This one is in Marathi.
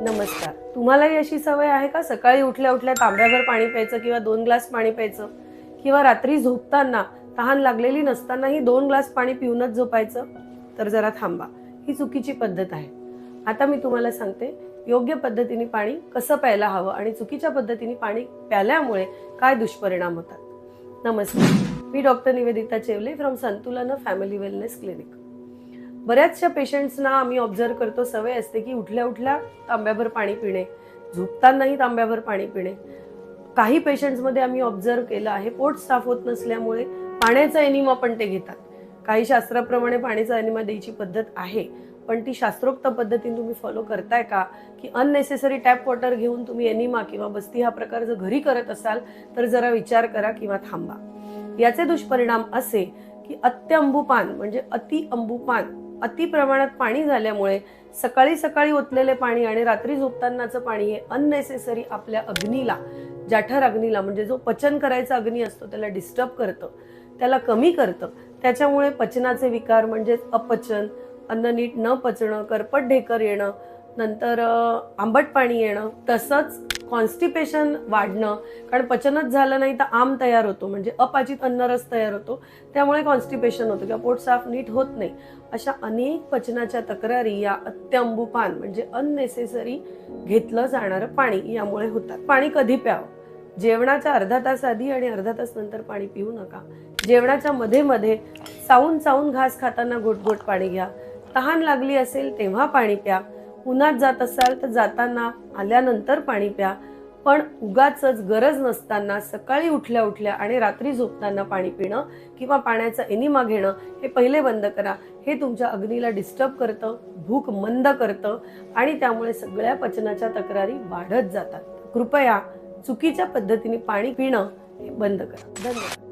नमस्कार. तुम्हालाही अशी सवय आहे का सकाळी उठल्या उठल्या तांब्याभर पाणी प्यायचं किंवा 2 ग्लास पाणी प्यायचं किंवा रात्री झोपताना तहान लागलेली नसतानाही 2 ग्लास पाणी पिऊनच झोपायचं? तर जरा थांबा, ही चुकीची पद्धत आहे. आता मी तुम्हाला सांगते योग्य पद्धतीने पाणी कसं प्यायला हवं आणि चुकीच्या पद्धतीने पाणी प्यायल्यामुळे काय दुष्परिणाम होतात. नमस्कार, मी डॉक्टर निवेदिता चेवले फ्रॉम संतुलन फॅमिली वेलनेस क्लिनिक. बऱ्याचशा पेशंट्सना आम्ही ऑब्झर्व करतो सवय असते की उठल्या उठल्या तांब्याभर पाणी पिणे, झोपतानाही तांब्याभर पाणी पिणे. काही पेशंट्समध्ये आम्ही ऑब्झर्व केलं आहे पोट साफ होत नसल्यामुळे पाण्याचा एनिमा पण ते घेतात. काही शास्त्राप्रमाणे पाण्याचा एनिमा द्यायची पद्धत आहे, पण ती शास्त्रोक्त पद्धतीने तुम्ही फॉलो करताय का की अननेसेसरी टॅप वॉटर घेऊन तुम्ही एनिमा किंवा बस्ती हा प्रकार जर घरी करत असाल तर जरा विचार करा किंवा थांबा. याचे दुष्परिणाम असे की अत्यअंबुपान म्हणजे अति अंबुपान, अति प्रमाणात पाणी झाल्यामुळे सकाळी सकाळी ओतलेले पाणी आणि रात्री झोपतानाचं पाणी हे अननेसेसरी आपल्या अग्नीला, जठर अग्नीला म्हणजे जो पचन करायचा अग्नी असतो त्याला डिस्टर्ब करतं, त्याला कमी करतं. त्याच्यामुळे पचनाचे विकार म्हणजेच अपचन, अन्न नीट न पचणं, करपट ढेकर येणं, नंतर आंबट पाणी येणं, तसंच कॉन्स्टिपेशन वाढणं. कारण पचनच झालं नाही तर आम तयार होतो म्हणजे अपाचित अन्नरस तयार होतो, त्यामुळे कॉन्स्टिपेशन होतं किंवा पोट साफ नीट होत नाही. अशा अनेक पचनाच्या तक्रारी या अत्यअंबुपान म्हणजे अननेसेसरी घेतलं जाणारं पाणी यामुळे होतात. पाणी कधी प्यावं? जेवणाच्या अर्धा तास आधी आणि अर्धा तास नंतर पाणी पिऊ नका. जेवणाच्या मध्ये मध्ये चावून चावून घास खाताना घोट पाणी घ्या. तहान लागली असेल तेव्हा पाणी प्या. उन्हात जात असाल तर जाताना आल्यानंतर पाणी प्या. पण उगाचच गरज नसताना सकाळी उठल्या उठल्या आणि रात्री झोपताना पाणी पिणं किंवा पाण्याचा एनिमा घेणं हे पहिले बंद करा. हे तुमच्या अग्नीला डिस्टर्ब करतं, भूक मंद करतं आणि त्यामुळे सगळ्या पचनाच्या तक्रारी वाढत जातात. कृपया चुकीच्या पद्धतीने पाणी पिणं हे बंद करा. धन्यवाद.